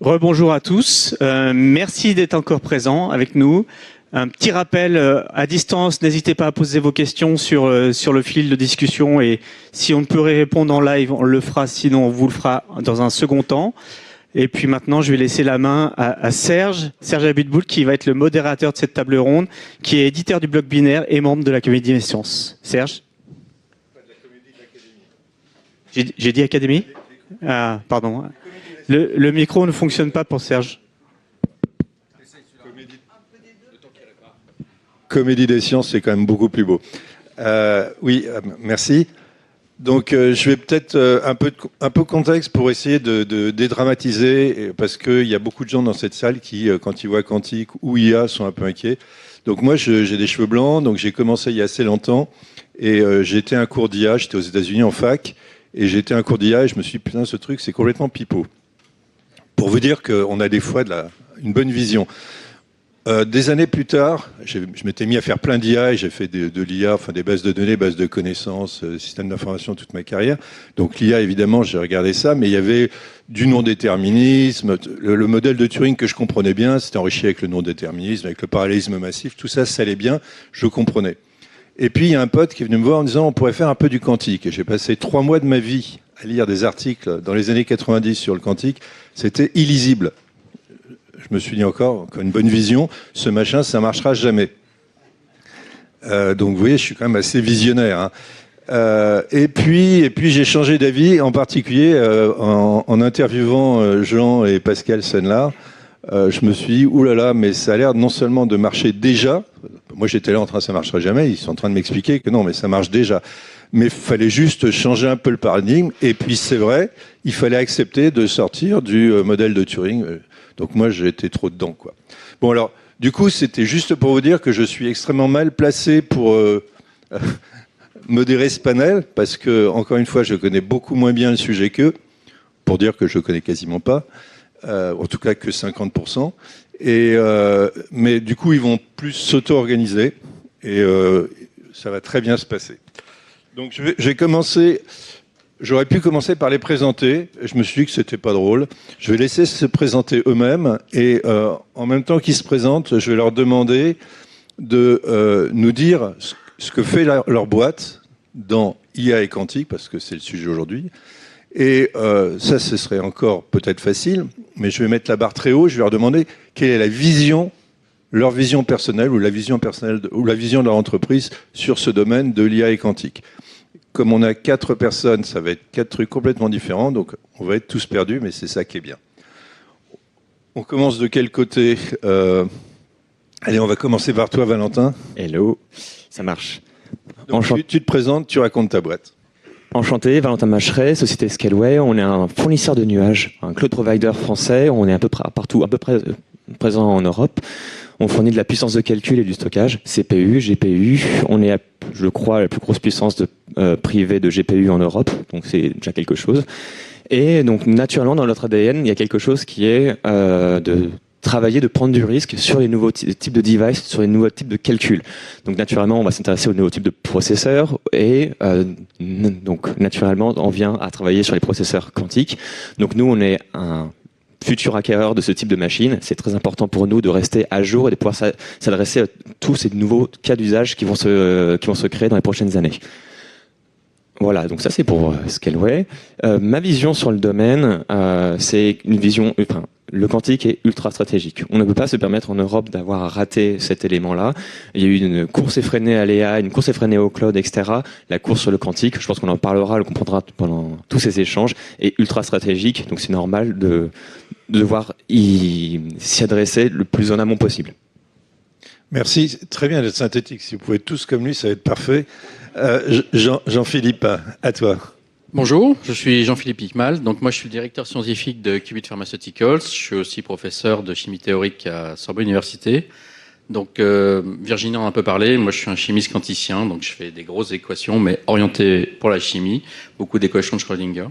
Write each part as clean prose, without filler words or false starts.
Rebonjour à tous. Merci d'être encore présents avec nous. Un petit rappel à distance, n'hésitez pas à poser vos questions sur le fil de discussion et si on ne peut répondre en live, on le fera, sinon on vous le fera dans un second temps. Et puis maintenant, je vais laisser la main à Serge Abitboul, qui va être le modérateur de cette table ronde, qui est éditeur du blog Binaire et membre de la Comédie des Sciences. Serge ? J'ai dit Académie ? Ah, pardon. Le micro ne fonctionne pas pour Serge. Comédie des Sciences, c'est quand même beaucoup plus beau. Oui, merci. Donc, je vais peut-être un peu contexte pour essayer de dédramatiser, parce qu'il y a beaucoup de gens dans cette salle qui, quand ils voient quantique ou IA, sont un peu inquiets. Donc moi, j'ai des cheveux blancs, donc j'ai commencé il y a assez longtemps, et j'ai été à un cours d'IA, j'étais aux États-Unis en fac, et j'ai été à un cours d'IA, et je me suis dit, putain, ce truc, c'est complètement pipeau. Pour vous dire qu'on a des fois une bonne vision. Des années plus tard, je m'étais mis à faire plein d'IA et j'ai fait de l'IA, enfin des bases de données, bases de connaissances, systèmes d'information toute ma carrière. Donc l'IA, évidemment, j'ai regardé ça, mais il y avait du non-déterminisme. Le modèle de Turing que je comprenais bien, c'était enrichi avec le non-déterminisme, avec le parallélisme massif. Tout ça, ça allait bien, je comprenais. Et puis, il y a un pote qui est venu me voir en disant on pourrait faire un peu du quantique. Et j'ai passé 3 mois de ma vie à lire des articles dans les années 90 sur le quantique. C'était illisible. Je me suis dit encore une bonne vision, ce machin, ça marchera jamais. Donc vous voyez, je suis quand même assez visionnaire. Hein. Et puis j'ai changé d'avis, en particulier en interviewant Jean et Pascal Senlar. Je me suis dit, oulala, mais ça a l'air non seulement de marcher déjà. Moi j'étais là en train, ça marchera jamais. Ils sont en train de m'expliquer que non, mais ça marche déjà. Mais il fallait juste changer un peu le paradigme. Et puis c'est vrai, il fallait accepter de sortir du modèle de Turing. Donc moi, j'étais trop dedans, quoi. Bon, alors, du coup, c'était juste pour vous dire que je suis extrêmement mal placé pour modérer ce panel, parce que, encore une fois, je connais beaucoup moins bien le sujet qu'eux, pour dire que je connais quasiment pas, en tout cas que 50%. Mais du coup, ils vont plus s'auto-organiser, et ça va très bien se passer. Donc, j'ai commencé... J'aurais pu commencer par les présenter. Je me suis dit que c'était pas drôle. Je vais laisser se présenter eux-mêmes et en même temps qu'ils se présentent, je vais leur demander de nous dire ce que fait leur boîte dans IA et quantique, parce que c'est le sujet aujourd'hui. Et ça, ce serait encore peut-être facile, mais je vais mettre la barre très haut. Je vais leur demander quelle est la vision, leur vision personnelle ou la vision personnelle ou la vision de leur entreprise sur ce domaine de l'IA et quantique. Comme on a 4 personnes, ça va être 4 trucs complètement différents, donc on va être tous perdus, mais c'est ça qui est bien. On commence de quel côté Allez, on va commencer par toi, Valentin. Hello, ça marche. Donc, tu te présentes, tu racontes ta boîte. Enchanté, Valentin Macheret, société Scaleway. On est un fournisseur de nuages, un cloud provider français. On est à peu près partout, à peu près présent en Europe. On fournit de la puissance de calcul et du stockage, CPU, GPU. On est, je crois, la plus grosse puissance privée de GPU en Europe, donc c'est déjà quelque chose. Et donc, naturellement, dans notre ADN, il y a quelque chose qui est de travailler, de prendre du risque sur les nouveaux types de devices, sur les nouveaux types de calculs. Donc, naturellement, on va s'intéresser aux nouveaux types de processeurs et donc, naturellement, on vient à travailler sur les processeurs quantiques. Donc, nous, on est un futur acquéreur de ce type de machine. C'est très important pour nous de rester à jour et de pouvoir s'adresser à tous ces nouveaux cas d'usage qui vont se créer dans les prochaines années. Voilà, donc ça c'est pour Scaleway. Ma vision sur le domaine, c'est une vision... le quantique est ultra stratégique. On ne peut pas se permettre en Europe d'avoir raté cet élément-là. Il y a eu une course effrénée à l'IA, une course effrénée au cloud, etc. La course sur le quantique, je pense qu'on en parlera, on le comprendra pendant tous ces échanges, est ultra stratégique. Donc c'est normal de devoir s'y adresser le plus en amont possible. Merci, très bien d'être synthétique. Si vous pouvez être tous comme lui, ça va être parfait. Jean-Philippe, à toi. Bonjour, je suis Jean-Philippe Hickmal. Donc moi, je suis le directeur scientifique de Qubit Pharmaceuticals. Je suis aussi professeur de chimie théorique à Sorbonne Université. Donc Virginie en a un peu parlé. Moi, je suis un chimiste quanticien, donc je fais des grosses équations, mais orientées pour la chimie, beaucoup d'équations de Schrödinger.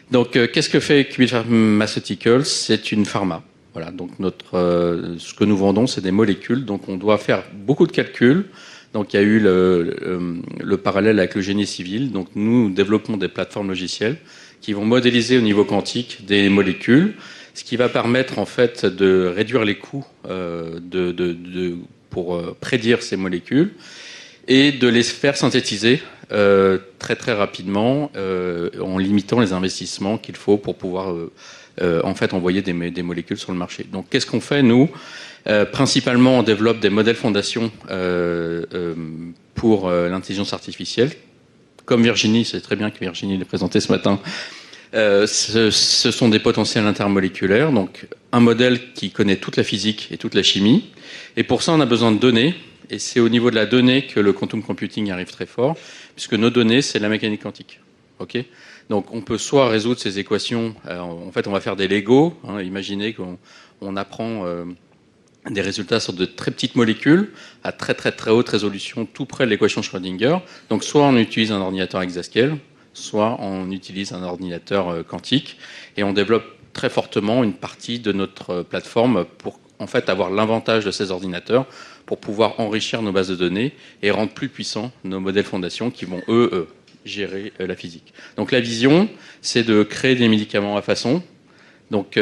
Donc qu'est-ce que fait Qubit Pharmaceuticals? C'est une pharma. Voilà. Donc ce que nous vendons, c'est des molécules. Donc on doit faire beaucoup de calculs Donc il y a eu le parallèle avec le génie civil. Donc nous développons des plateformes logicielles qui vont modéliser au niveau quantique des molécules, ce qui va permettre en fait de réduire les coûts pour prédire ces molécules et de les faire synthétiser très très rapidement en limitant les investissements qu'il faut pour pouvoir en fait envoyer des molécules sur le marché. Donc qu'est-ce qu'on fait nous? Principalement, on développe des modèles fondations pour l'intelligence artificielle. Comme Virginie, c'est très bien que Virginie l'ait présenté ce matin. Ce sont des potentiels intermoléculaires, donc un modèle qui connaît toute la physique et toute la chimie. Et pour ça, on a besoin de données. Et c'est au niveau de la donnée que le quantum computing arrive très fort, puisque nos données, c'est la mécanique quantique. Okay, donc on peut soit résoudre ces équations, en fait on va faire des Lego, imaginez qu'on apprend des résultats sur de très petites molécules à très très très haute résolution, tout près de l'équation Schrödinger. Donc soit on utilise un ordinateur exascale, soit on utilise un ordinateur quantique, et on développe très fortement une partie de notre plateforme pour en fait avoir l'avantage de ces ordinateurs pour pouvoir enrichir nos bases de données et rendre plus puissants nos modèles fondations qui vont eux gérer la physique. Donc la vision, c'est de créer des médicaments à façon. Donc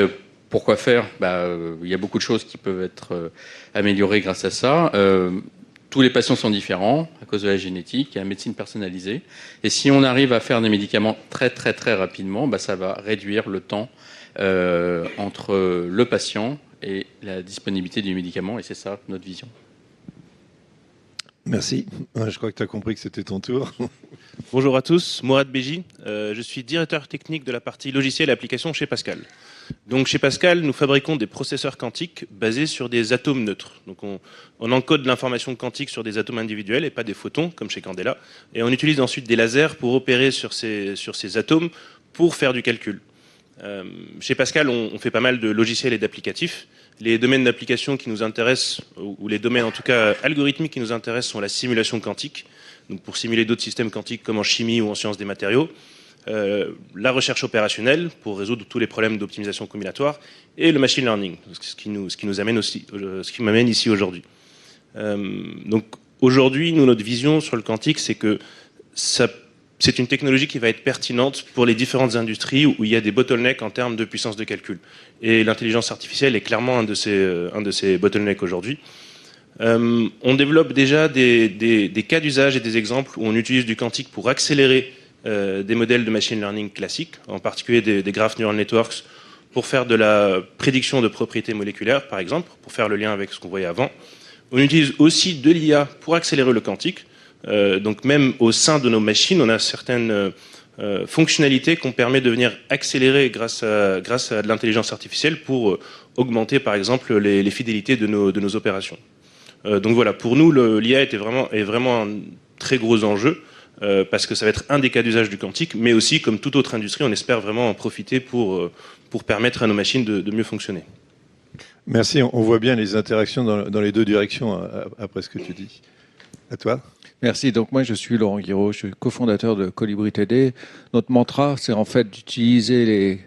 pourquoi faire? Il y a beaucoup de choses qui peuvent être améliorées grâce à ça. Tous les patients sont différents à cause de la génétique, il y a la médecine personnalisée. Et si on arrive à faire des médicaments très très très rapidement, ça va réduire le temps entre le patient et la disponibilité du médicament. Et c'est ça notre vision. Merci. Je crois que tu as compris que c'était ton tour. Bonjour à tous, Mourad Beji. Je suis directeur technique de la partie logiciel et application chez Pascal. Donc chez Pascal, nous fabriquons des processeurs quantiques basés sur des atomes neutres. Donc on encode l'information quantique sur des atomes individuels et pas des photons comme chez Candela. Et on utilise ensuite des lasers pour opérer sur ces atomes pour faire du calcul. Chez Pascal, on fait pas mal de logiciels et d'applicatifs. Les domaines d'application qui nous intéressent, ou les domaines en tout cas algorithmiques qui nous intéressent, sont la simulation quantique, donc pour simuler d'autres systèmes quantiques comme en chimie ou en sciences des matériaux, la recherche opérationnelle pour résoudre tous les problèmes d'optimisation combinatoire, et le machine learning, ce qui m'amène ici aujourd'hui. Donc aujourd'hui, notre vision sur le quantique, c'est que c'est une technologie qui va être pertinente pour les différentes industries où il y a des bottlenecks en termes de puissance de calcul. Et l'intelligence artificielle est clairement un de ces bottlenecks aujourd'hui. On développe déjà des cas d'usage et des exemples où on utilise du quantique pour accélérer des modèles de machine learning classiques, en particulier des graph neural networks, pour faire de la prédiction de propriétés moléculaires, par exemple, pour faire le lien avec ce qu'on voyait avant. On utilise aussi de l'IA pour accélérer le quantique. Donc même au sein de nos machines, on a certaines fonctionnalités qu'on permet de venir accélérer grâce à de l'intelligence artificielle pour augmenter par exemple les fidélités de nos opérations. Donc voilà, pour nous l'IA est vraiment un très gros enjeu parce que ça va être un des cas d'usage du quantique, mais aussi comme toute autre industrie, on espère vraiment en profiter pour permettre à nos machines de mieux fonctionner. Merci, on voit bien les interactions dans les deux directions après ce que tu dis. À toi. Merci. Donc moi, je suis Laurent Guiraud, je suis cofondateur de Colibri TD. Notre mantra, c'est en fait d'utiliser les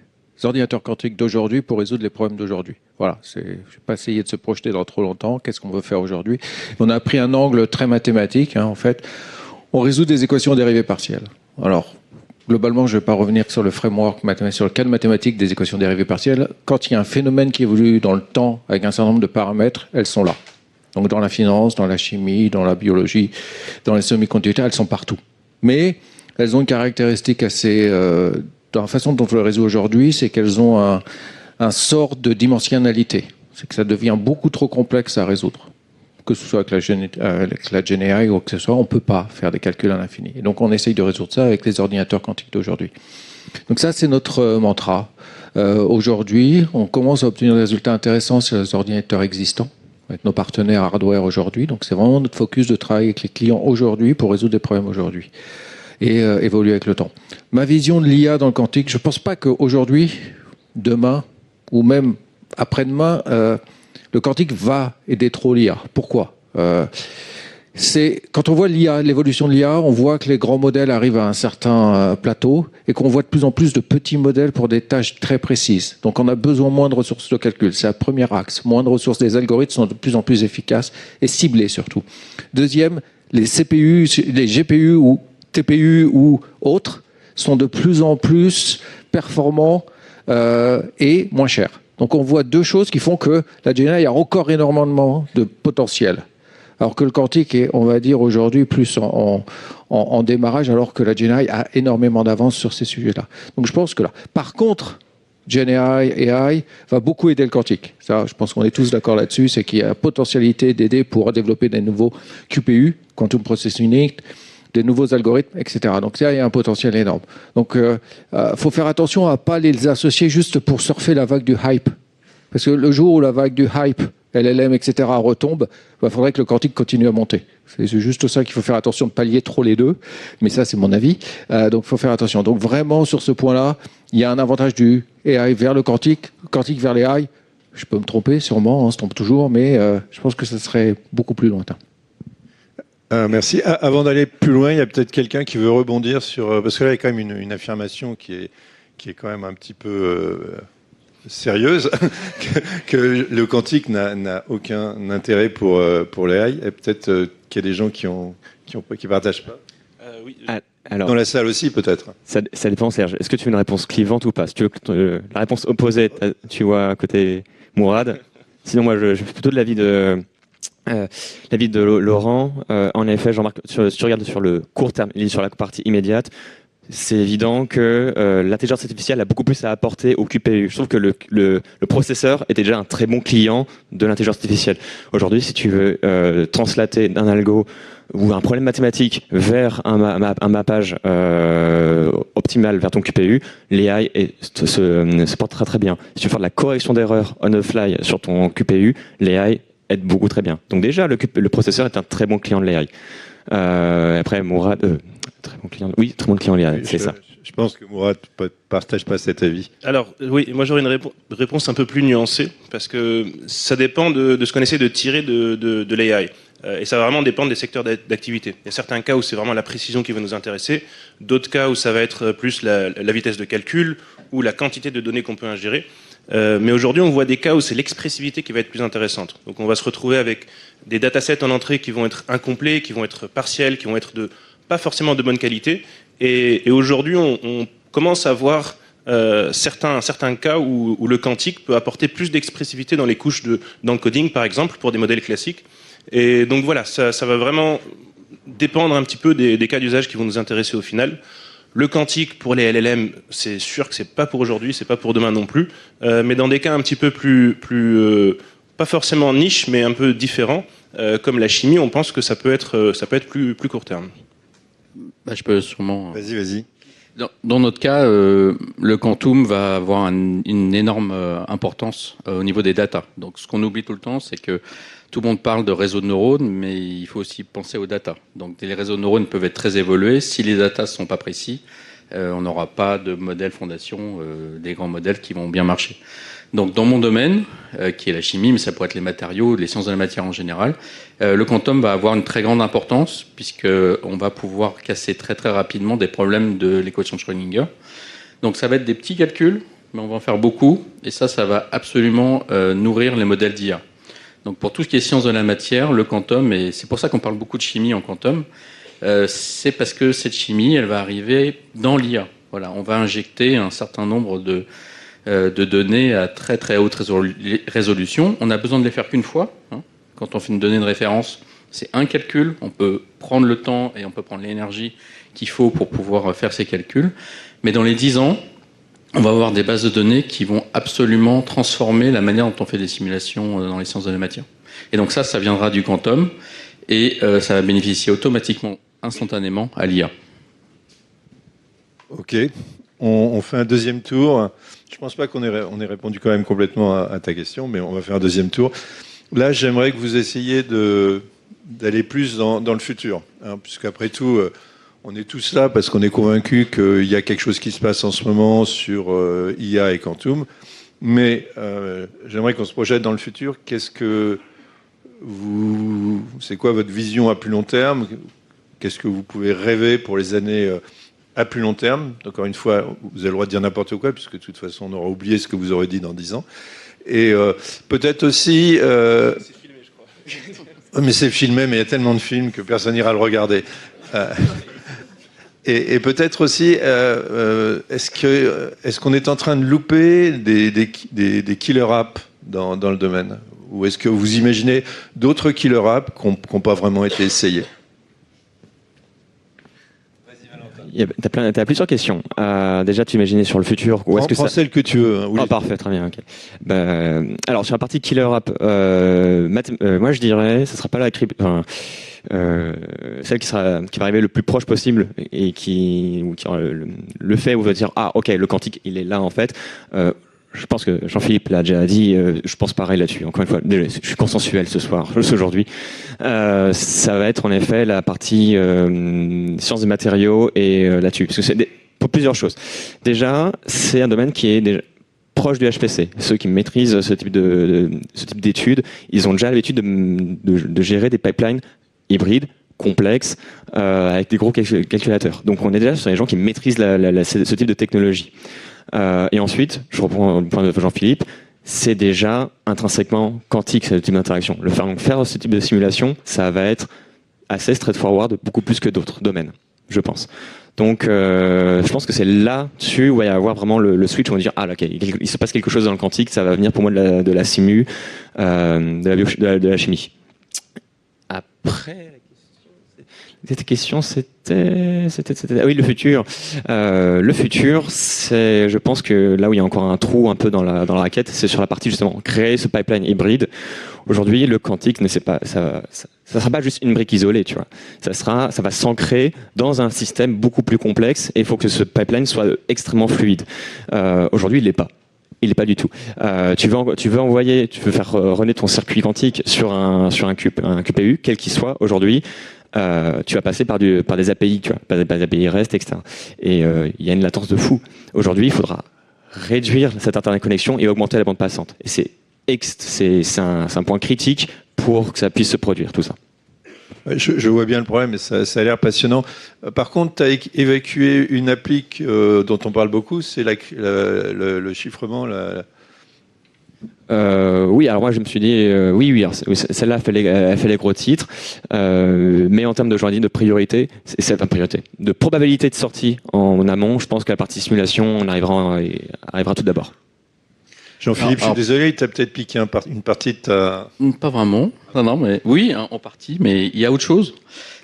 ordinateurs quantiques d'aujourd'hui pour résoudre les problèmes d'aujourd'hui. Voilà, je ne vais pas essayer de se projeter dans trop longtemps. Qu'est-ce qu'on veut faire aujourd'hui? On a pris un angle très mathématique, en fait. On résout des équations dérivées partielles. Alors, globalement, je ne vais pas revenir sur le framework mathématique, sur le cadre mathématique des équations dérivées partielles. Quand il y a un phénomène qui évolue dans le temps avec un certain nombre de paramètres, elles sont là. Donc dans la finance, dans la chimie, dans la biologie, dans les semi-conducteurs, elles sont partout. Mais elles ont une caractéristique assez... dans la façon dont on les résout aujourd'hui, c'est qu'elles ont un sort de dimensionnalité. C'est que ça devient beaucoup trop complexe à résoudre. Que ce soit avec la GenAI ou que ce soit, on ne peut pas faire des calculs à l'infini. Et donc on essaye de résoudre ça avec les ordinateurs quantiques d'aujourd'hui. Donc ça, c'est notre mantra. Aujourd'hui, on commence à obtenir des résultats intéressants sur les ordinateurs existants, avec nos partenaires hardware aujourd'hui. Donc c'est vraiment notre focus de travailler avec les clients aujourd'hui pour résoudre des problèmes aujourd'hui et évoluer avec le temps. Ma vision de l'IA dans le quantique, je ne pense pas qu'aujourd'hui, demain ou même après-demain, le quantique va aider trop l'IA. Pourquoi ? Quand on voit l'IA, l'évolution de l'IA, on voit que les grands modèles arrivent à un certain plateau et qu'on voit de plus en plus de petits modèles pour des tâches très précises. Donc on a besoin moins de ressources de calcul. C'est un premier axe. Moins de ressources. Les algorithmes sont de plus en plus efficaces et ciblés surtout. Deuxième, les CPU, les GPU ou TPU ou autres sont de plus en plus performants et moins chers. Donc on voit deux choses qui font que la GenAI a encore énormément de potentiel. Alors que le quantique est, on va dire aujourd'hui, plus en démarrage, alors que la GenAI a énormément d'avance sur ces sujets-là. Donc je pense que là. Par contre, GenAI, AI va beaucoup aider le quantique. Ça, je pense qu'on est tous d'accord là-dessus, c'est qu'il y a la potentialité d'aider pour développer des nouveaux QPU, Quantum Processing Unit, des nouveaux algorithmes, etc. Donc ça, il y a un potentiel énorme. Donc faut faire attention à ne pas les associer juste pour surfer la vague du hype. Parce que le jour où la vague du hype, LLM, etc., retombe, il faudrait que le quantique continue à monter. C'est juste ça qu'il faut faire attention de pallier trop les deux. Mais ça, c'est mon avis. Donc il faut faire attention. Donc vraiment, sur ce point-là, il y a un avantage du AI vers le quantique vers les AI. Je peux me tromper, sûrement, on se trompe toujours, mais je pense que ce serait beaucoup plus lointain. Merci. Avant d'aller plus loin, il y a peut-être quelqu'un qui veut rebondir sur... Parce que là, il y a quand même une affirmation qui est quand même un petit peu sérieuse, que le quantique n'a aucun intérêt pour l'AI. Et peut-être qu'il y a des gens qui partagent pas. Oui. Alors, Dans la salle aussi, peut-être. ça dépend, Serge. Est-ce que tu veux une réponse clivante ou pas? Si tu veux la réponse opposée, tu vois à côté Mourad. Sinon, moi, je suis plutôt de l'avis de Laurent. En effet, Jean-Marc, si tu regardes sur le court terme, sur la partie immédiate, c'est évident que l'intelligence artificielle a beaucoup plus à apporter au QPU. Je trouve que le processeur était déjà un très bon client de l'intelligence artificielle. Aujourd'hui, si tu veux translater d'un algo ou un problème mathématique vers un mappage optimal vers ton QPU, l'AI se porte très très bien. Si tu veux faire de la correction d'erreurs on the fly sur ton QPU, l'AI aide beaucoup très bien. Donc déjà, le processeur est un très bon client de l'AI. Après, Mourad... très bon client. Oui, très bon client, c'est ça. Je pense que Mourad ne partage pas cet avis. Alors, oui, moi j'aurais une réponse un peu plus nuancée, parce que ça dépend de ce qu'on essaie de tirer de l'AI. Et ça va vraiment dépendre des secteurs d'activité. Il y a certains cas où c'est vraiment la précision qui va nous intéresser, d'autres cas où ça va être plus la vitesse de calcul ou la quantité de données qu'on peut ingérer. Mais aujourd'hui, on voit des cas où c'est l'expressivité qui va être plus intéressante. Donc on va se retrouver avec des datasets en entrée qui vont être incomplets, qui vont être partiels, qui vont être pas forcément de bonne qualité. Et aujourd'hui, on commence à voir certains cas où le quantique peut apporter plus d'expressivité dans les couches d'encoding, par exemple, pour des modèles classiques. Et donc voilà, ça va vraiment dépendre un petit peu des cas d'usage qui vont nous intéresser au final. Le quantique pour les LLM, c'est sûr que c'est pas pour aujourd'hui, c'est pas pour demain non plus. Mais dans des cas un petit peu plus pas forcément niche, mais un peu différents, comme la chimie, on pense que ça peut être plus court terme. Bah, je peux sûrement. Vas-y. Dans notre cas, le quantum va avoir une énorme importance au niveau des data. Donc, ce qu'on oublie tout le temps, c'est que tout le monde parle de réseaux de neurones, mais il faut aussi penser aux data. Donc, les réseaux de neurones peuvent être très évolués. Si les data ne sont pas précis, on n'aura pas de modèle fondation, des grands modèles qui vont bien marcher. Donc, dans mon domaine, qui est la chimie, mais ça pourrait être les matériaux, les sciences de la matière en général, le quantum va avoir une très grande importance puisqu'on va pouvoir casser très très rapidement des problèmes de l'équation de Schrödinger. Donc, ça va être des petits calculs, mais on va en faire beaucoup, et ça va absolument nourrir les modèles d'IA. Donc, pour tout ce qui est sciences de la matière, le quantum, et c'est pour ça qu'on parle beaucoup de chimie en quantum, c'est parce que cette chimie, elle va arriver dans l'IA. Voilà, on va injecter un certain nombre de données à très très haute résolution. On n'a besoin de les faire qu'une fois. Quand on fait une donnée de référence, c'est un calcul. On peut prendre le temps et on peut prendre l'énergie qu'il faut pour pouvoir faire ces calculs. Mais dans les 10 ans, on va avoir des bases de données qui vont absolument transformer la manière dont on fait des simulations dans les sciences de la matière. Et donc ça viendra du quantum et ça va bénéficier automatiquement, instantanément à l'IA. Ok. On fait un deuxième tour. Je ne pense pas qu'on ait répondu quand même complètement à ta question, mais on va faire un deuxième tour. Là, j'aimerais que vous essayiez d'aller plus dans le futur, puisqu'après tout, on est tous là parce qu'on est convaincus qu'il y a quelque chose qui se passe en ce moment sur IA et Quantum. Mais j'aimerais qu'on se projette dans le futur. C'est quoi votre vision à plus long terme? Qu'est-ce que vous pouvez rêver pour les années à plus long terme? Encore une fois, vous avez le droit de dire n'importe quoi, puisque de toute façon, on aura oublié ce que vous aurez dit dans 10 ans. Et peut-être aussi... C'est filmé, je crois. Mais c'est filmé, mais il y a tellement de films que personne n'ira le regarder. Et peut-être aussi, est-ce qu'on est en train de louper des killer apps dans le domaine? Ou est-ce que vous imaginez d'autres killer apps qui n'ont pas vraiment été essayés? T'as plusieurs questions. Déjà, tu imaginais sur le futur. Où est-ce que Prends celle que tu veux. Hein, Ah, parfait, très bien. Okay. Alors, sur la partie killer app, moi je dirais, ce sera pas la celle qui va arriver le plus proche possible et qui le fait où on va dire ah ok, le quantique il est là en fait. Je pense que Jean-Philippe l'a déjà dit, je pense pareil là-dessus. Encore une fois, désolé, je suis consensuel aujourd'hui. Ça va être en effet la partie sciences des matériaux et là-dessus. Parce que c'est pour plusieurs choses. Déjà, c'est un domaine qui est déjà proche du HPC. Ceux qui maîtrisent ce type d'études, ils ont déjà l'habitude de gérer des pipelines hybrides, complexes, avec des gros calculateurs. Donc on est déjà sur les gens qui maîtrisent ce type de technologie. Et ensuite, je reprends le point de Jean-Philippe, c'est déjà intrinsèquement quantique ce type d'interaction. Faire ce type de simulation, ça va être assez straightforward, beaucoup plus que d'autres domaines, je pense. Donc, je pense que c'est là-dessus où il va y avoir vraiment le switch, où on va dire, ah, ok, il se passe quelque chose dans le quantique, ça va venir pour moi de la simu, de la chimie. Après... Cette question, c'était... Ah oui, le futur. Le futur, c'est, je pense que là où il y a encore un trou un peu dans la raquette, c'est sur la partie justement créer ce pipeline hybride. Aujourd'hui, le quantique ne sait pas, ça sera pas juste une brique isolée, tu vois. Ça va s'ancrer dans un système beaucoup plus complexe et il faut que ce pipeline soit extrêmement fluide. Aujourd'hui, il l'est pas. Il n'est pas du tout. Tu veux faire runner ton circuit quantique sur un QPU, quel qu'il soit aujourd'hui. Tu vas passer par des API, tu vois, par des API REST, etc. Et il y a une latence de fou. Aujourd'hui, il faudra réduire cette interconnexion et augmenter la bande passante. Et c'est un point critique pour que ça puisse se produire, tout ça. Je vois bien le problème, mais ça a l'air passionnant. Par contre, tu as évacué une appli dont on parle beaucoup, c'est le chiffrement. Oui, alors moi je me suis dit, oui, celle-là elle fait les gros titres, mais en termes de priorité, c'est pas priorité. De probabilité de sortie en amont, je pense que la partie simulation, on arrivera tout d'abord. Jean-Philippe, je suis désolé, il t'a peut-être piqué une partie de ta... Pas vraiment. Non, mais oui, en partie, mais il y a autre chose.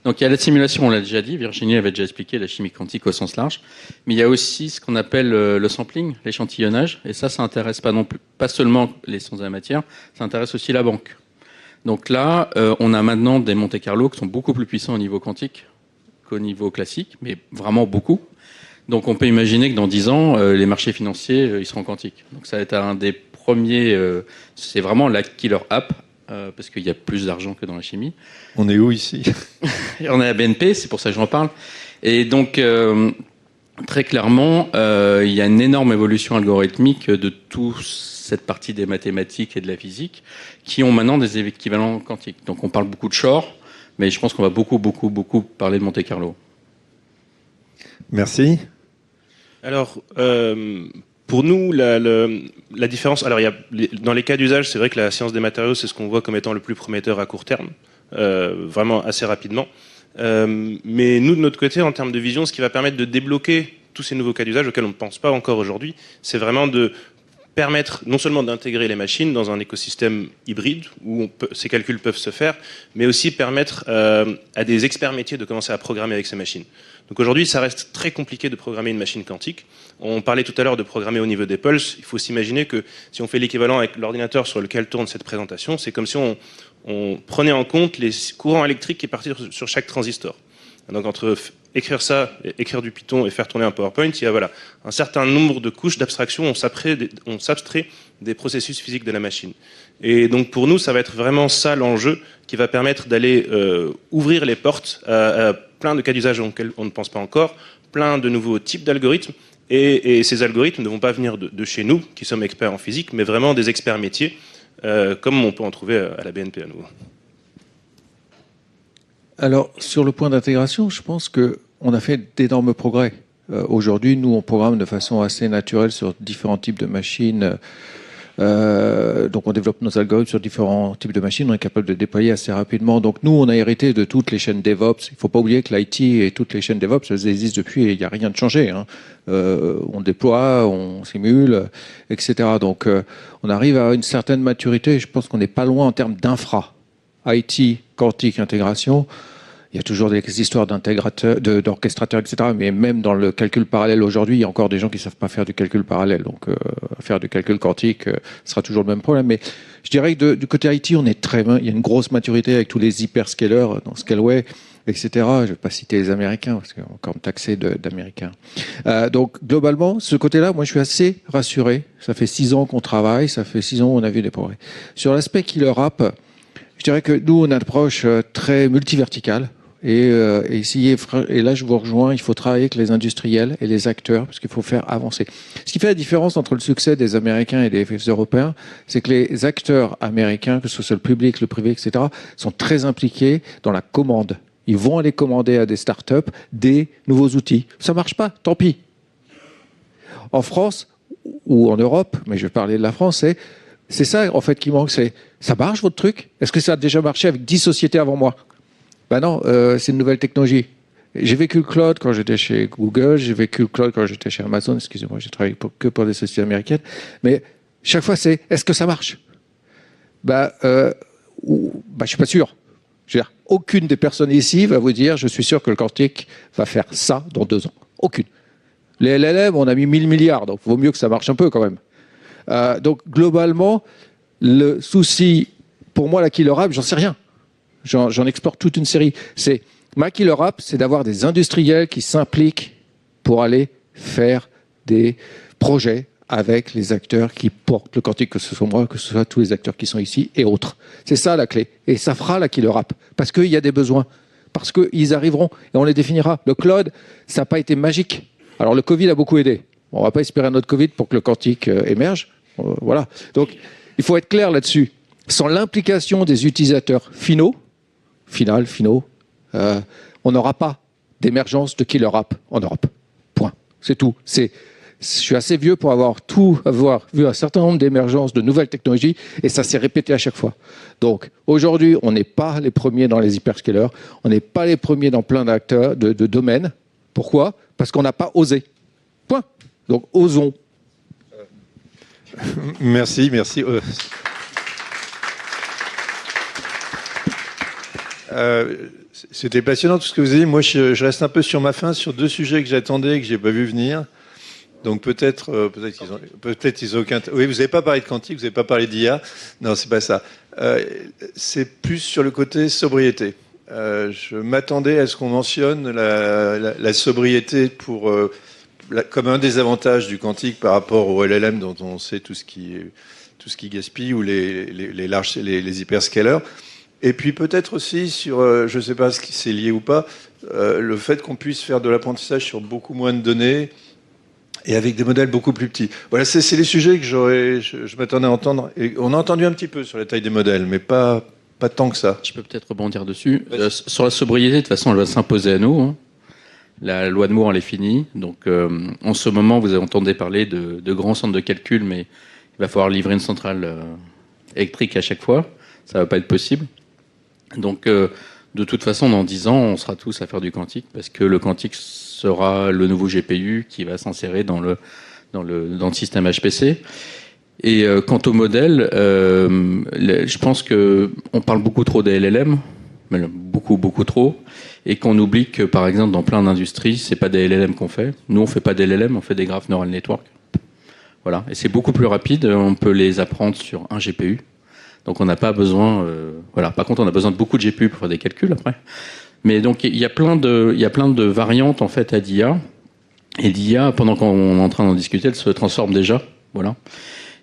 Donc il y a la simulation, on l'a déjà dit, Virginie avait déjà expliqué la chimie quantique au sens large, mais il y a aussi ce qu'on appelle le sampling, l'échantillonnage, et ça intéresse pas seulement les sciences de la matière, ça intéresse aussi la banque. Donc là, on a maintenant des Monte Carlo qui sont beaucoup plus puissants au niveau quantique qu'au niveau classique, mais vraiment beaucoup. Donc on peut imaginer que dans 10 ans, les marchés financiers, ils seront quantiques. Donc ça va être un des premiers, c'est vraiment la killer app, parce qu'il y a plus d'argent que dans la chimie. On est où ici? On est à BNP, c'est pour ça que j'en parle. Et donc, très clairement, il y a une énorme évolution algorithmique de toute cette partie des mathématiques et de la physique qui ont maintenant des équivalents quantiques. Donc on parle beaucoup de Shor, mais je pense qu'on va beaucoup parler de Monte Carlo. Merci. Alors, pour nous, la différence... Alors, dans les cas d'usage, c'est vrai que la science des matériaux, c'est ce qu'on voit comme étant le plus prometteur à court terme, vraiment assez rapidement. Mais nous, de notre côté, en termes de vision, ce qui va permettre de débloquer tous ces nouveaux cas d'usage auxquels on ne pense pas encore aujourd'hui, c'est vraiment de permettre non seulement d'intégrer les machines dans un écosystème hybride où ces calculs peuvent se faire, mais aussi permettre à des experts métiers de commencer à programmer avec ces machines. Donc aujourd'hui, ça reste très compliqué de programmer une machine quantique. On parlait tout à l'heure de programmer au niveau des pulses. Il faut s'imaginer que si on fait l'équivalent avec l'ordinateur sur lequel tourne cette présentation, c'est comme si on prenait en compte les courants électriques qui partent sur chaque transistor. Donc entre écrire ça, écrire du Python et faire tourner un PowerPoint, il y a un certain nombre de couches d'abstraction, on s'abstrait des processus physiques de la machine. Et donc pour nous, ça va être vraiment ça l'enjeu qui va permettre d'aller ouvrir les portes à plein de cas d'usage auxquels on ne pense pas encore, plein de nouveaux types d'algorithmes. Et ces algorithmes ne vont pas venir de chez nous, qui sommes experts en physique, mais vraiment des experts métiers, comme on peut en trouver à la BNP à nouveau. Alors, sur le point d'intégration, je pense qu'on a fait d'énormes progrès. Aujourd'hui, nous, on programme de façon assez naturelle sur différents types de machines Donc on développe nos algorithmes sur différents types de machines, on est capable de déployer assez rapidement. Donc nous, on a hérité de toutes les chaînes DevOps. Il ne faut pas oublier que l'IT et toutes les chaînes DevOps, elles existent depuis et il n'y a rien de changé. Hein. On déploie, on simule, etc. Donc on arrive à une certaine maturité. Je pense qu'on n'est pas loin en termes d'infra. IT, quantique, intégration. Il y a toujours des histoires d'intégrateurs, d'orchestrateurs, etc. Mais même dans le calcul parallèle aujourd'hui, il y a encore des gens qui ne savent pas faire du calcul parallèle. Donc, faire du calcul quantique sera toujours le même problème. Mais je dirais que du côté IT, on est très bien. Il y a une grosse maturité avec tous les hyperscalers dans Scaleway, etc. Je ne vais pas citer les Américains parce qu'on va encore me taxer d'Américains. Donc, globalement, ce côté-là, moi, je suis assez rassuré. Ça fait 6 ans qu'on travaille, ça fait 6 ans qu'on a vu des progrès. Sur l'aspect killer app, je dirais que nous, on a une approche très multiverticale. Et là, je vous rejoins, il faut travailler avec les industriels et les acteurs parce qu'il faut faire avancer. Ce qui fait la différence entre le succès des Américains et des Européens, c'est que les acteurs américains, que ce soit le public, le privé, etc., sont très impliqués dans la commande. Ils vont aller commander à des startups des nouveaux outils. Ça marche pas, tant pis. En France ou en Europe, mais je vais parler de la France, c'est ça en fait qui manque. C'est ça marche votre truc? Est-ce que ça a déjà marché avec 10 sociétés avant moi? Ben non, c'est une nouvelle technologie. J'ai vécu le cloud quand j'étais chez Google, j'ai vécu le cloud quand j'étais chez Amazon, excusez-moi, j'ai travaillé que pour des sociétés américaines, mais chaque fois c'est, est-ce que ça marche? Je suis pas sûr. Je veux dire, aucune des personnes ici va vous dire, je suis sûr que le quantique va faire ça dans 2 ans. Aucune. Les LLM, on a mis 1000 milliards, donc il vaut mieux que ça marche un peu quand même. Donc globalement, le souci, pour moi, la killer app, j'en sais rien. J'en exporte toute une série. Ma killer app, c'est d'avoir des industriels qui s'impliquent pour aller faire des projets avec les acteurs qui portent le quantique, que ce soit moi, que ce soit tous les acteurs qui sont ici et autres. C'est ça la clé. Et ça fera la killer app. Parce qu'il y a des besoins. Parce qu'ils arriveront et on les définira. Le cloud, ça n'a pas été magique. Alors le Covid a beaucoup aidé. On ne va pas espérer un autre Covid pour que le quantique émerge. Voilà. Donc il faut être clair là-dessus. Sans l'implication des utilisateurs finaux, on n'aura pas d'émergence de killer app en Europe. Point. C'est tout. Je suis assez vieux pour avoir vu un certain nombre d'émergences de nouvelles technologies et ça s'est répété à chaque fois. Donc aujourd'hui, on n'est pas les premiers dans les hyperscalers, on n'est pas les premiers dans plein d'acteurs, de domaines. Pourquoi? Parce qu'on n'a pas osé. Point. Donc osons. Merci. C'était passionnant tout ce que vous avez dit. Moi, je reste un peu sur ma faim sur 2 sujets que j'attendais et que j'ai pas vu venir. Donc peut-être ils ont aucun. Oui, vous n'avez pas parlé de quantique, vous n'avez pas parlé d'IA. Non, c'est pas ça. C'est plus sur le côté sobriété. Je m'attendais à ce qu'on mentionne la sobriété comme un des avantages du quantique par rapport au LLM dont on sait tout ce qui gaspille ou les hyperscalers. Et puis peut-être aussi sur, je ne sais pas si c'est lié ou pas, le fait qu'on puisse faire de l'apprentissage sur beaucoup moins de données et avec des modèles beaucoup plus petits. Voilà, c'est les sujets que je m'attendais à entendre. Et on a entendu un petit peu sur la taille des modèles, mais pas tant que ça. Je peux peut-être rebondir dessus. Sur la sobriété, de toute façon, elle va s'imposer à nous. Hein. La loi de Moore, elle est finie. Donc, en ce moment, vous entendez parler de grands centres de calcul, mais il va falloir livrer une centrale électrique à chaque fois. Ça ne va pas être possible. Donc, de toute façon, dans 10 ans, on sera tous à faire du quantique parce que le quantique sera le nouveau GPU qui va s'insérer dans le système HPC. Et quant au modèle, je pense qu'on parle beaucoup trop des LLM, beaucoup trop, et qu'on oublie que, par exemple, dans plein d'industries, c'est pas des LLM qu'on fait. Nous, on fait pas des LLM, on fait des graph neural network. Voilà, et c'est beaucoup plus rapide. On peut les apprendre sur un GPU. Donc on n'a pas besoin, voilà. Par contre, on a besoin de beaucoup de GPU pour faire des calculs après. Mais donc il y a plein de variantes en fait à d'IA. Et l'IA, pendant qu'on est en train d'en discuter, elle se transforme déjà, voilà.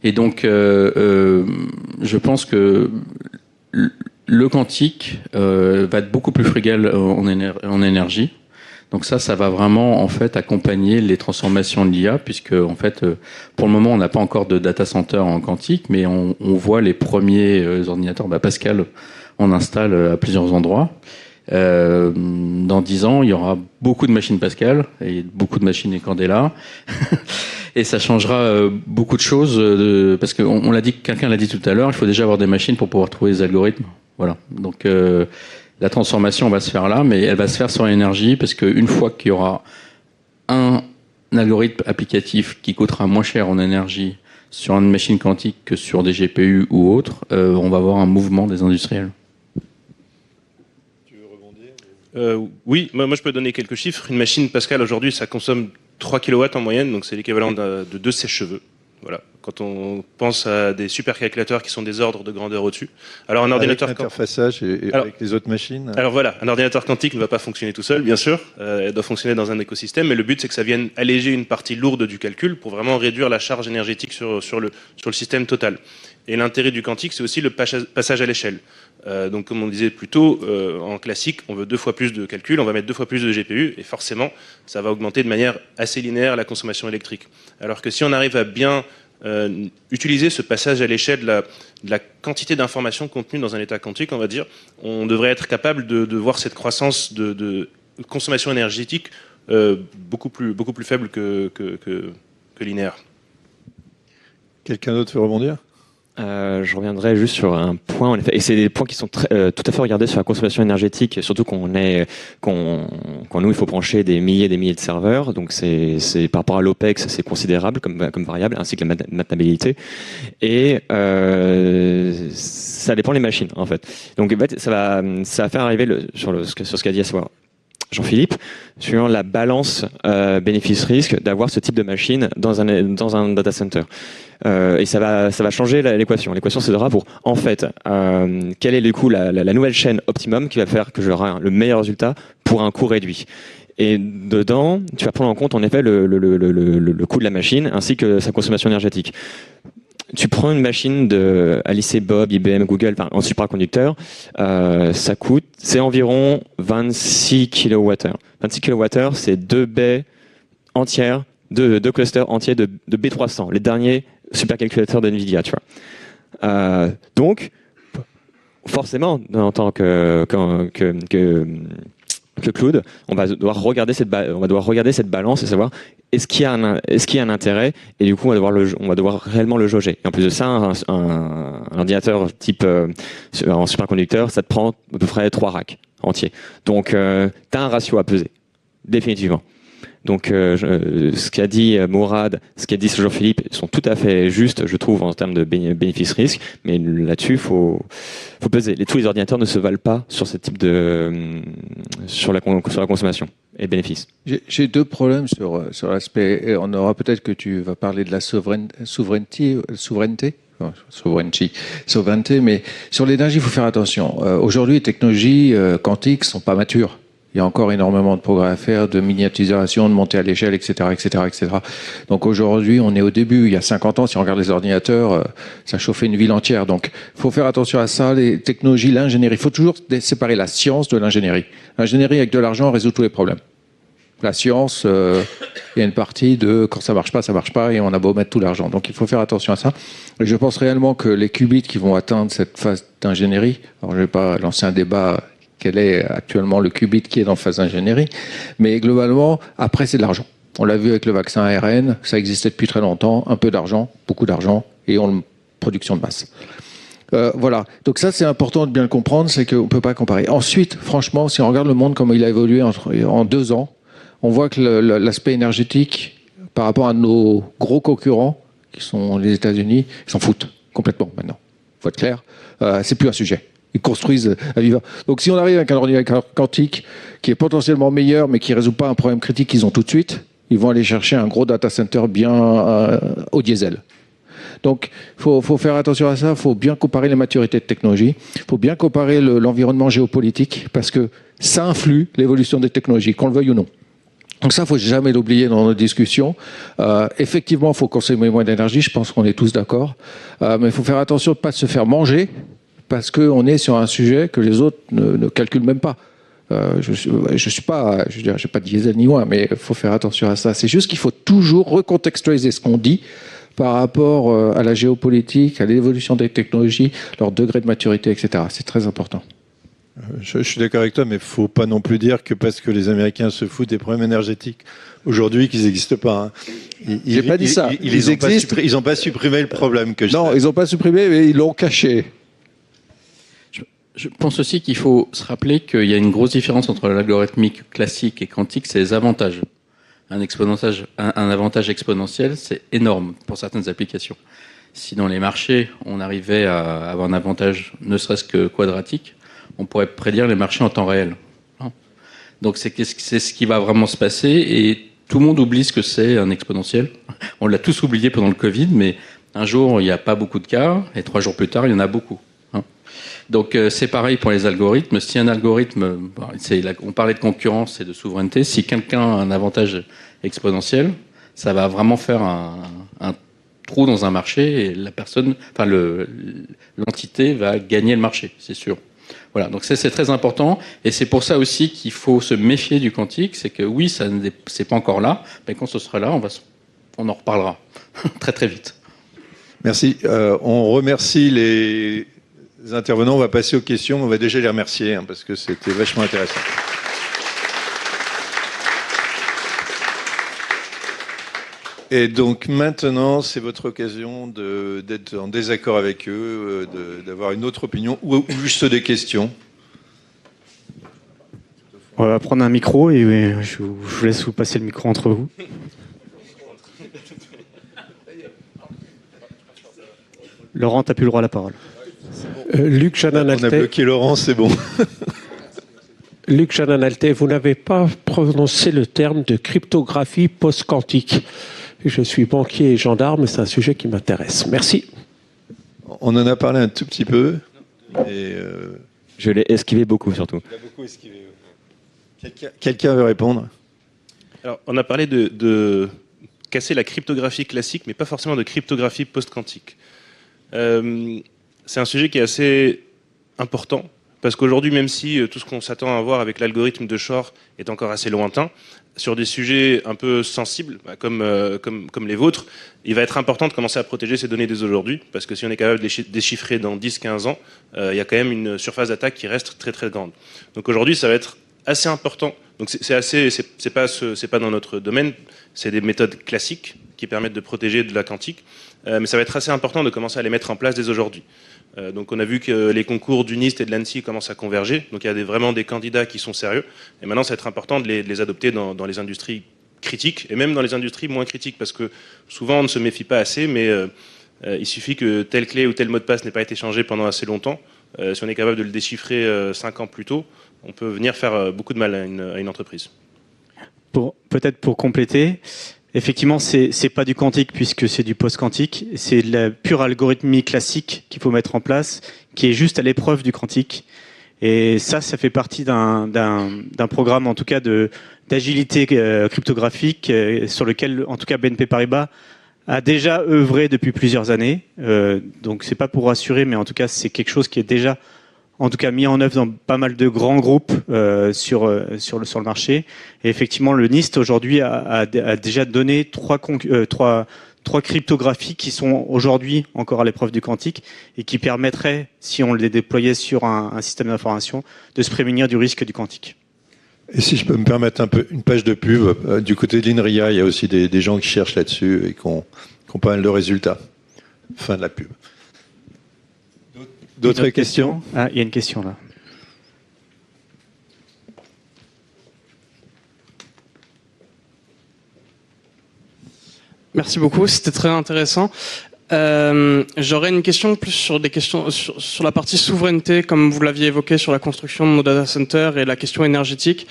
Et donc je pense que le quantique va être beaucoup plus frugal en énergie. Donc ça va vraiment en fait accompagner les transformations de l'IA, puisque en fait, pour le moment, on n'a pas encore de data center en quantique, mais on voit les premiers ordinateurs. Pascal, on installe à plusieurs endroits. Dans 10 ans, il y aura beaucoup de machines Pascal et beaucoup de machines Candela. Et ça changera beaucoup de choses, parce que on l'a dit, quelqu'un l'a dit tout à l'heure, il faut déjà avoir des machines pour pouvoir trouver des algorithmes. Voilà. Donc la transformation va se faire là, mais elle va se faire sur l'énergie, parce qu'une fois qu'il y aura un algorithme applicatif qui coûtera moins cher en énergie sur une machine quantique que sur des GPU ou autres, on va avoir un mouvement des industriels. Oui, moi je peux donner quelques chiffres. Une machine Pascal aujourd'hui, ça consomme 3 kW en moyenne, donc c'est l'équivalent de 2 sèche-cheveux. Voilà. Quand on pense à des supercalculateurs qui sont des ordres de grandeur au-dessus. Alors un ordinateur avec l'interfaçage et avec les autres machines. Alors voilà, un ordinateur quantique ne va pas fonctionner tout seul, bien sûr. Il doit fonctionner dans un écosystème, mais le but c'est que ça vienne alléger une partie lourde du calcul pour vraiment réduire la charge énergétique sur le système total. Et l'intérêt du quantique, c'est aussi le passage à l'échelle. Donc comme on disait plus tôt, en classique, on veut 2 fois plus de calcul, on va mettre 2 fois plus de GPU, et forcément, ça va augmenter de manière assez linéaire la consommation électrique. Alors que si on arrive à bien utiliser ce passage à l'échelle de la quantité d'informations contenues dans un état quantique, on va dire, on devrait être capable de voir cette croissance de consommation énergétique beaucoup plus faible que linéaire. Quelqu'un d'autre veut rebondir ? Je reviendrai juste sur un point, en effet, et c'est des points qui sont tout à fait regardés sur la consommation énergétique, surtout quand nous il faut brancher des milliers de serveurs, donc c'est par rapport à l'OPEX, c'est considérable comme variable, ainsi que la maintenabilité, et ça dépend des machines en fait. Donc en fait, ça va faire arriver sur ce qu'a dit à savoir Jean-Philippe, sur la balance bénéfice-risque d'avoir ce type de machine dans un data center. Et ça va changer l'équation. L'équation, c'est sera pour, en fait, quelle est du coup la nouvelle chaîne optimum qui va faire que j'aurai le meilleur résultat pour un coût réduit. Et dedans, tu vas prendre en compte en effet le coût de la machine ainsi que sa consommation énergétique. Tu prends une machine de Alice Bob, IBM, Google, en supraconducteur, c'est environ 26 kWh. 26 kWh, c'est 2 baies entières, deux clusters entiers de B300, les derniers supercalculateurs de Nvidia, tu vois. Donc, forcément, en tant que cloud, on va devoir regarder cette balance et savoir est-ce qu'il y a un intérêt, et du coup on va devoir réellement le jauger. Et en plus de ça, un ordinateur type en superconducteur, ça te prend à peu près 3 racks entiers. Donc tu as un ratio à peser, définitivement. Donc ce qu'a dit Mourad, ce qu'a dit Jean-Philippe sont tout à fait justes, je trouve, en termes de bénéfice-risque, mais là-dessus, faut peser. Tous les ordinateurs ne se valent pas sur ce type sur la consommation et bénéfices. J'ai 2 problèmes sur l'aspect, et on aura peut-être que tu vas parler de la souveraineté, mais sur l'énergie, il faut faire attention. Aujourd'hui, les technologies quantiques sont pas matures. Il y a encore énormément de progrès à faire, de miniaturisation, de montée à l'échelle, etc., etc., etc. Donc aujourd'hui, on est au début. Il y a 50 ans, si on regarde les ordinateurs, ça chauffait une ville entière. Donc il faut faire attention à ça, les technologies, l'ingénierie. Il faut toujours séparer la science de l'ingénierie. L'ingénierie, avec de l'argent, résout tous les problèmes. La science, il y a une partie de quand ça marche pas, et on a beau mettre tout l'argent. Donc il faut faire attention à ça. Et je pense réellement que les qubits qui vont atteindre cette phase d'ingénierie, alors je ne vais pas lancer un débat quel est actuellement le qubit qui est dans phase d'ingénierie, mais globalement, après, c'est de l'argent. On l'a vu avec le vaccin ARN, ça existait depuis très longtemps, un peu d'argent, beaucoup d'argent, et production de masse. Voilà, donc ça c'est important de bien le comprendre, c'est qu'on ne peut pas comparer. Ensuite, franchement, si on regarde le monde, comment il a évolué en 2 ans, on voit que l'aspect énergétique, par rapport à nos gros concurrents, qui sont les États-Unis, ils s'en foutent complètement maintenant. Il faut être clair, c'est plus un sujet. Ils construisent à vivre. Donc si on arrive avec un ordinateur quantique qui est potentiellement meilleur, mais qui ne résout pas un problème critique qu'ils ont tout de suite, ils vont aller chercher un gros data center bien au diesel. Donc il faut faire attention à ça, il faut bien comparer les maturités de technologie, il faut bien comparer l'environnement géopolitique, parce que ça influe l'évolution des technologies, qu'on le veuille ou non. Donc ça, il ne faut jamais l'oublier dans nos discussions. Effectivement, il faut consommer moins d'énergie, je pense qu'on est tous d'accord, mais il faut faire attention de ne pas se faire manger, parce qu'on est sur un sujet que les autres ne calculent même pas. Je suis pas, je veux dire, j'ai pas de diesel ni moi, mais il faut faire attention à ça. C'est juste qu'il faut toujours recontextualiser ce qu'on dit par rapport à la géopolitique, à l'évolution des technologies, leur degré de maturité, etc. C'est très important. Je suis d'accord avec toi, mais il ne faut pas non plus dire que parce que les Américains se foutent des problèmes énergétiques aujourd'hui qu'ils n'existent pas. Hein. J'ai pas dit ça. Ils n'ont pas supprimé le problème que je Non, ils n'ont pas supprimé, mais ils l'ont caché. Je pense aussi qu'il faut se rappeler qu'il y a une grosse différence entre l'algorithmique classique et quantique, c'est les avantages. Un avantage exponentiel, c'est énorme pour certaines applications. Si dans les marchés, on arrivait à avoir un avantage ne serait-ce que quadratique, on pourrait prédire les marchés en temps réel. Donc c'est ce qui va vraiment se passer et tout le monde oublie ce que c'est un exponentiel. On l'a tous oublié pendant le Covid, mais un jour, il n'y a pas beaucoup de cas et 3 jours plus tard, il y en a beaucoup. Donc c'est pareil pour les algorithmes. Si un algorithme, on parlait de concurrence et de souveraineté, si quelqu'un a un avantage exponentiel, ça va vraiment faire un trou dans un marché et l'entité va gagner le marché, c'est sûr. Voilà, donc c'est très important et c'est pour ça aussi qu'il faut se méfier du quantique, c'est que oui, c'est pas encore là, mais quand ce sera là, on en reparlera très très vite. Merci. On remercie les intervenants. On va passer aux questions. On va déjà les remercier parce que c'était vachement intéressant. Et donc maintenant, c'est votre occasion d'être en désaccord avec eux, d'avoir une autre opinion ou juste des questions. On va prendre un micro et je vous laisse vous passer le micro entre vous. Laurent, tu n'as plus le droit à la parole. Luc Chananalte. On a bloqué Laurent, c'est bon. Luc Chananalte, vous n'avez pas prononcé le terme de cryptographie post-quantique. Je suis banquier et gendarme, c'est un sujet qui m'intéresse. Merci. On en a parlé un tout petit peu. Je l'ai esquivé beaucoup, surtout. Il a beaucoup esquivé. Quelqu'un veut répondre? Alors, on a parlé de casser la cryptographie classique, mais pas forcément de cryptographie post-quantique. C'est un sujet qui est assez important, parce qu'aujourd'hui, même si tout ce qu'on s'attend à voir avec l'algorithme de Shor est encore assez lointain, sur des sujets un peu sensibles, comme les vôtres, il va être important de commencer à protéger ces données dès aujourd'hui, parce que si on est capable de les déchiffrer dans 10-15 ans, il y a quand même une surface d'attaque qui reste très très grande. Donc aujourd'hui, ça va être assez important. Donc c'est pas dans notre domaine, c'est des méthodes classiques qui permettent de protéger de la quantique, mais ça va être assez important de commencer à les mettre en place dès aujourd'hui. Donc on a vu que les concours du NIST et de l'ANSSI commencent à converger, donc il y a vraiment des candidats qui sont sérieux, et maintenant ça va être important de les adopter dans les industries critiques, et même dans les industries moins critiques, parce que souvent on ne se méfie pas assez, mais il suffit que telle clé ou tel mot de passe n'ait pas été changé pendant assez longtemps, si on est capable de le déchiffrer 5 ans plus tôt, on peut venir faire beaucoup de mal à une entreprise. Peut-être pour compléter, effectivement, c'est pas du quantique puisque c'est du post-quantique. C'est de la pure algorithmie classique qu'il faut mettre en place, qui est juste à l'épreuve du quantique. Et ça fait partie d'un programme, en tout cas, d'agilité cryptographique sur lequel, en tout cas, BNP Paribas a déjà œuvré depuis plusieurs années. Donc, c'est pas pour rassurer, mais en tout cas, c'est quelque chose qui est déjà en tout cas mis en œuvre dans pas mal de grands groupes sur le marché. Et effectivement, le NIST aujourd'hui a déjà donné trois cryptographies qui sont aujourd'hui encore à l'épreuve du quantique et qui permettraient, si on les déployait sur un système d'information, de se prémunir du risque du quantique. Et si je peux me permettre une page de pub, du côté de l'INRIA, il y a aussi des gens qui cherchent là-dessus et qui ont pas mal de résultats. Fin de la pub. D'autres questions? Ah, il y a une question là. Merci beaucoup, c'était très intéressant. J'aurais une question plus sur sur la partie souveraineté, comme vous l'aviez évoqué sur la construction de nos data centers et la question énergétique.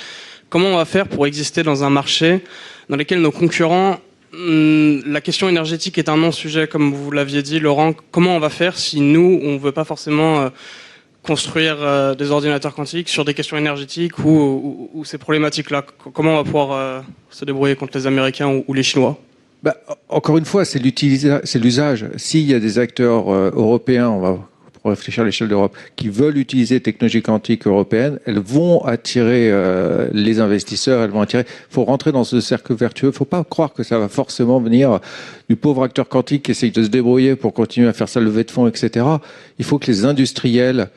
Comment on va faire pour exister dans un marché dans lequel nos concurrents, la question énergétique est un non-sujet, comme vous l'aviez dit, Laurent. Comment on va faire si nous, on ne veut pas forcément construire des ordinateurs quantiques sur des questions énergétiques ou ces problématiques-là? Comment on va pouvoir se débrouiller contre les Américains ou les Chinois? Encore une fois, c'est l'usage. S'il y a des acteurs européens, on va réfléchir à l'échelle d'Europe, qui veulent utiliser technologie quantique européenne, elles vont attirer les investisseurs, il faut rentrer dans ce cercle vertueux. Il ne faut pas croire que ça va forcément venir du pauvre acteur quantique qui essaye de se débrouiller pour continuer à faire sa levée de fonds, etc. Il faut que les industriels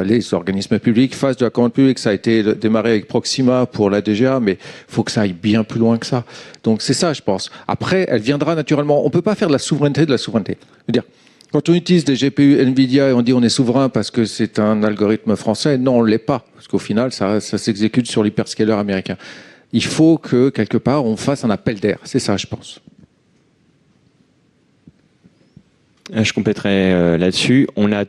les organismes publics fassent de la commande publique. Ça a été démarré avec Proxima pour la DGA, mais il faut que ça aille bien plus loin que ça. Donc c'est ça, je pense. Après, elle viendra naturellement. On ne peut pas faire de la souveraineté. Je veux dire, quand on utilise des GPU NVIDIA et on dit on est souverain parce que c'est un algorithme français, non, on ne l'est pas. Parce qu'au final, ça s'exécute sur l'hyperscaler américain. Il faut que, quelque part, on fasse un appel d'air. C'est ça, je pense. Je compléterai là-dessus. On a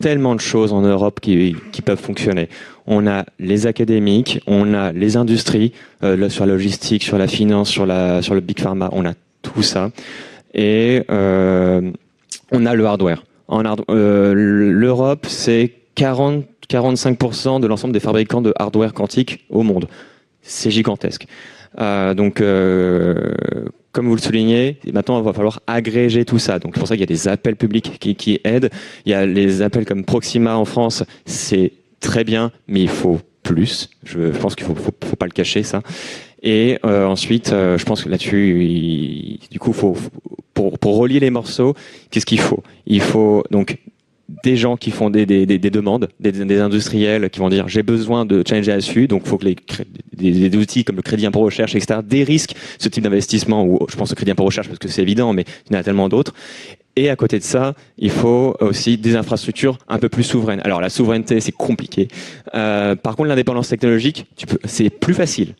tellement de choses en Europe qui peuvent fonctionner. On a les académiques, on a les industries, sur la logistique, sur la finance, sur le big pharma, on a tout ça. Et on a le hardware. L'Europe, c'est 40-45% de l'ensemble des fabricants de hardware quantique au monde. C'est gigantesque. Donc, comme vous le soulignez, maintenant, il va falloir agréger tout ça. Donc, c'est pour ça qu'il y a des appels publics qui aident. Il y a les appels comme Proxima en France, c'est très bien, mais il faut plus. Je pense qu'il faut pas le cacher, ça. Et ensuite, je pense que là-dessus, du coup, pour relier les morceaux, qu'est-ce qu'il faut ? Il faut donc des gens qui font des demandes, des industriels qui vont dire j'ai besoin de challenger là-dessus, donc il faut que des outils comme le crédit impôt recherche, etc., dérisquent ce type d'investissement, ou je pense au crédit impôt recherche parce que c'est évident, mais il y en a tellement d'autres. Et à côté de ça, il faut aussi des infrastructures un peu plus souveraines. Alors la souveraineté, c'est compliqué. Par contre, l'indépendance technologique, c'est plus facile.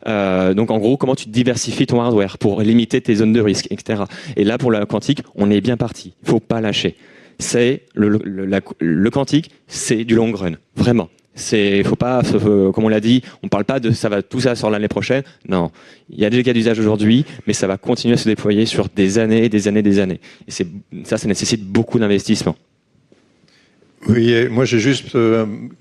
Donc en gros, comment tu diversifies ton hardware pour limiter tes zones de risque, etc. Et là, pour la quantique, on est bien parti. Il ne faut pas lâcher. C'est le quantique, c'est du long run, vraiment. Faut pas, comme on l'a dit, on parle pas de tout ça sur l'année prochaine. Non, il y a des cas d'usage aujourd'hui, mais ça va continuer à se déployer sur des années et des années et des années. Et ça nécessite beaucoup d'investissement. Oui, et moi j'ai juste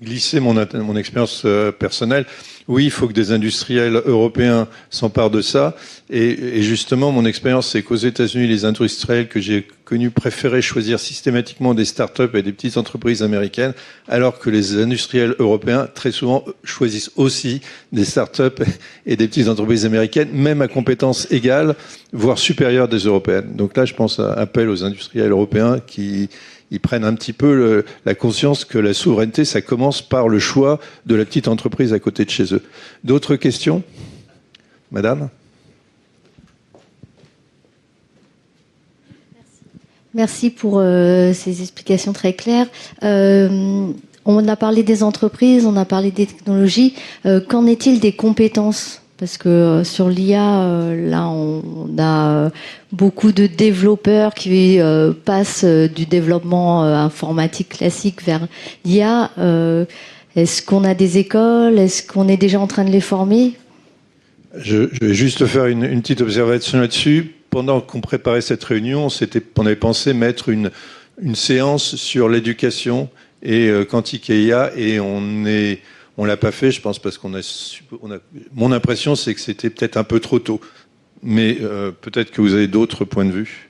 glissé mon expérience personnelle. Oui, il faut que des industriels européens s'emparent de ça. Et justement, mon expérience, c'est qu'aux États-Unis, les industriels que j'ai connus préféraient choisir systématiquement des startups et des petites entreprises américaines, alors que les industriels européens, très souvent, choisissent aussi des startups et des petites entreprises américaines, même à compétences égales, voire supérieures des européennes. Donc là, je pense à appel aux industriels européens qui ils prennent un petit peu la conscience que la souveraineté, ça commence par le choix de la petite entreprise à côté de chez eux. D'autres questions ? Madame ? Merci pour ces explications très claires. On a parlé des entreprises, on a parlé des technologies. Qu'en est-il des compétences ? Parce que sur l'IA, là, on a beaucoup de développeurs qui passent du développement informatique classique vers l'IA. Est-ce qu'on a des écoles ? Est-ce qu'on est déjà en train de les former ? Je vais juste faire une petite observation là-dessus. Pendant qu'on préparait cette réunion, on avait pensé mettre une séance sur l'éducation et quantique et IA, et on l'a pas fait, je pense, parce mon impression, c'est que c'était peut-être un peu trop tôt. Mais peut-être que vous avez d'autres points de vue.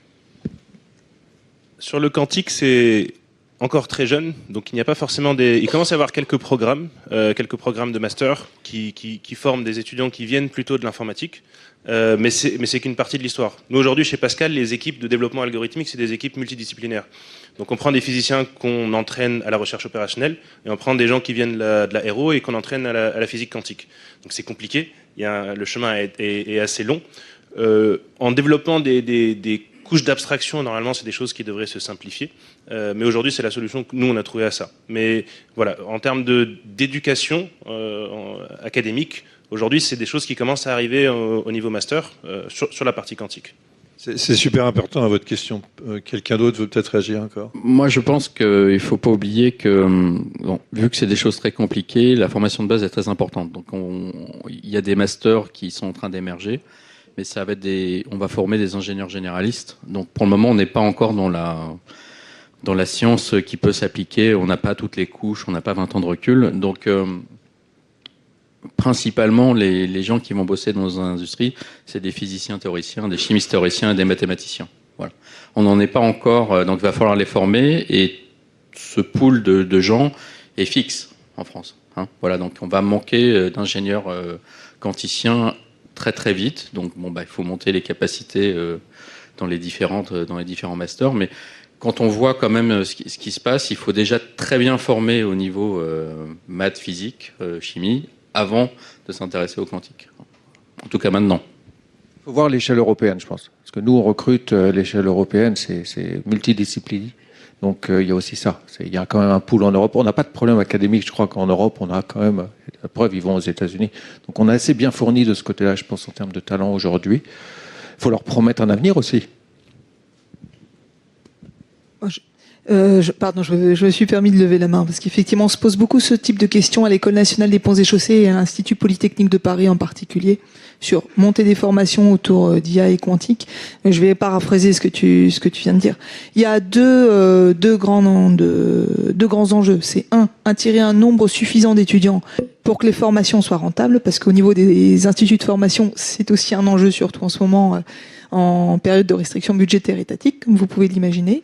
Sur le quantique, c'est encore très jeune, donc il n'y a pas forcément il commence à y avoir quelques programmes de master qui forment des étudiants qui viennent plutôt de l'informatique. Mais c'est qu'une partie de l'histoire. Nous, aujourd'hui, chez Pascal, les équipes de développement algorithmique, c'est des équipes multidisciplinaires. Donc, on prend des physiciens qu'on entraîne à la recherche opérationnelle, et on prend des gens qui viennent de la RO et qu'on entraîne à la physique quantique. Donc, c'est compliqué. Le chemin est assez long. En développant des couches d'abstraction, normalement, c'est des choses qui devraient se simplifier. Mais aujourd'hui, c'est la solution que nous, on a trouvée à ça. Mais voilà, en termes d'éducation académique, aujourd'hui, c'est des choses qui commencent à arriver au niveau master sur la partie quantique. C'est super important à votre question. Quelqu'un d'autre veut peut-être réagir encore ? Moi, je pense qu'il ne faut pas oublier que, vu que c'est des choses très compliquées, la formation de base est très importante. Donc, il y a des masters qui sont en train d'émerger, mais ça va être on va former des ingénieurs généralistes. Donc, pour le moment, on n'est pas encore dans la science qui peut s'appliquer. On n'a pas toutes les couches, on n'a pas 20 ans de recul. Donc, principalement, les gens qui vont bosser dans nos industries, c'est des physiciens théoriciens, des chimistes théoriciens et des mathématiciens. Voilà. On n'en est pas encore, donc il va falloir les former, et ce pool de gens est fixe en France. Voilà, donc on va manquer d'ingénieurs quanticiens très très vite. Donc il faut monter les capacités dans les différents masters, mais quand on voit quand même ce qui se passe, il faut déjà très bien former au niveau maths, physique, chimie, avant de s'intéresser au quantique. En tout cas maintenant. Il faut voir l'échelle européenne, je pense. Parce que nous, on recrute l'échelle européenne, c'est multidisciplinaire. Donc, il y a aussi ça. Il y a quand même un pool en Europe. On n'a pas de problème académique. Je crois qu'en Europe, on a quand même... La preuve, ils vont aux États-Unis. Donc, on est assez bien fourni de ce côté-là, je pense, en termes de talent aujourd'hui. Il faut leur promettre un avenir aussi. Je me suis permis de lever la main parce qu'effectivement, on se pose beaucoup ce type de questions à l'École nationale des ponts et chaussées et à l'Institut Polytechnique de Paris en particulier sur monter des formations autour d'IA et quantique. Je vais paraphraser ce que tu viens de dire. Il y a deux grands enjeux. C'est attirer un nombre suffisant d'étudiants pour que les formations soient rentables, parce qu'au niveau des instituts de formation, c'est aussi un enjeu, surtout en ce moment, en période de restriction budgétaire étatique, comme vous pouvez l'imaginer.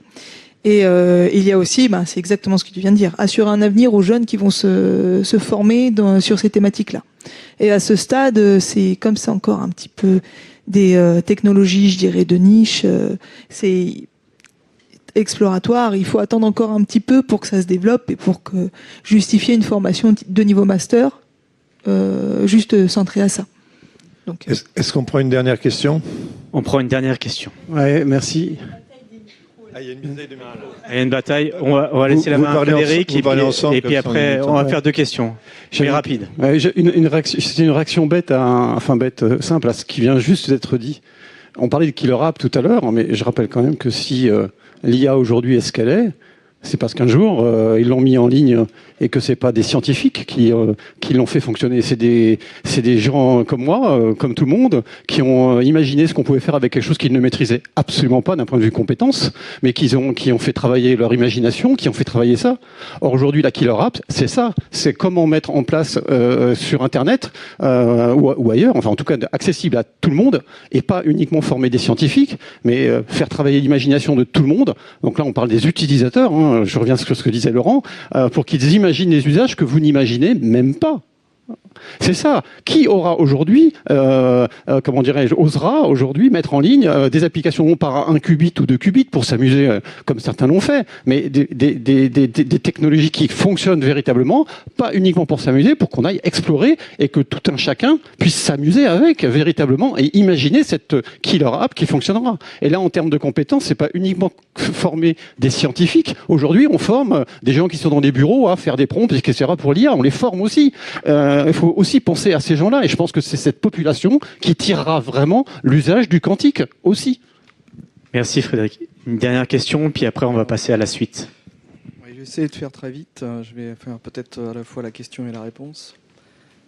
Et il y a aussi, c'est exactement ce que tu viens de dire, assurer un avenir aux jeunes qui vont se former sur ces thématiques-là. Et à ce stade, c'est comme ça encore un petit peu des technologies, je dirais, de niche. C'est exploratoire. Il faut attendre encore un petit peu pour que ça se développe et pour que justifier une formation de niveau master juste centrée à ça. Donc, Est-ce qu'on prend une dernière question? On prend une dernière question. Ouais, merci. Il y a une bataille de micro. Il y a une bataille. On va laisser la main à Frédéric et puis après, on va faire 2 questions. Mais rapide. Ouais, c'est une réaction bête, simple à ce qui vient juste d'être dit. On parlait de killer app tout à l'heure, mais je rappelle quand même que si l'IA aujourd'hui est ce qu'elle est, c'est parce qu'un jour ils l'ont mis en ligne et que c'est pas des scientifiques qui l'ont fait fonctionner. C'est des gens comme moi, comme tout le monde, qui ont imaginé ce qu'on pouvait faire avec quelque chose qu'ils ne maîtrisaient absolument pas d'un point de vue compétence, mais qui ont fait travailler leur imagination, qui ont fait travailler ça. Or aujourd'hui, la killer app, c'est ça. C'est comment mettre en place sur Internet ou ailleurs, enfin en tout cas accessible à tout le monde, et pas uniquement former des scientifiques, mais faire travailler l'imagination de tout le monde. Donc là, on parle des utilisateurs. Je reviens sur ce que disait Laurent, pour qu'ils imaginent des usages que vous n'imaginez même pas. C'est ça. Qui aura aujourd'hui, osera aujourd'hui mettre en ligne des applications non par 1 qubit ou 2 qubits pour s'amuser comme certains l'ont fait, mais des technologies qui fonctionnent véritablement, pas uniquement pour s'amuser, pour qu'on aille explorer et que tout un chacun puisse s'amuser avec véritablement et imaginer cette killer app qui fonctionnera. Et là, en termes de compétences, c'est pas uniquement former des scientifiques. Aujourd'hui, on forme des gens qui sont dans des bureaux à faire des prompts, etc. pour l'IA. On les forme aussi. Il faut aussi penser à ces gens-là, et je pense que c'est cette population qui tirera vraiment l'usage du quantique aussi. Merci Frédéric. Une dernière question, puis après on va passer à la suite. Oui, je vais essayer de faire très vite. Je vais faire peut-être à la fois la question et la réponse.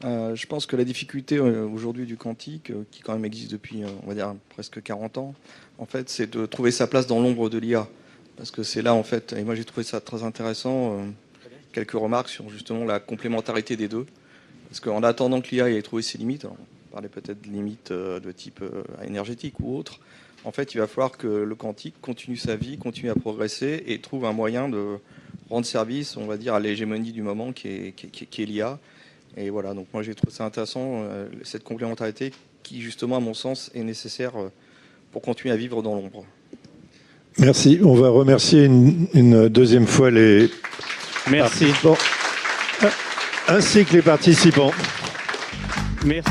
Je pense que la difficulté aujourd'hui du quantique, qui quand même existe depuis, on va dire, presque 40 ans, en fait, c'est de trouver sa place dans l'ombre de l'IA. Parce que c'est là, en fait, et moi j'ai trouvé ça très intéressant, quelques remarques sur justement la complémentarité des deux. Parce qu'en attendant que l'IA ait trouvé ses limites, on parlait peut-être de limites de type énergétique ou autre, en fait, il va falloir que le quantique continue sa vie, continue à progresser et trouve un moyen de rendre service, on va dire, à l'hégémonie du moment qui est l'IA. Et voilà, donc moi j'ai trouvé ça intéressant, cette complémentarité qui, justement, à mon sens, est nécessaire pour continuer à vivre dans l'ombre. Merci. On va remercier une deuxième fois les... Merci. Ainsi que les participants. Merci.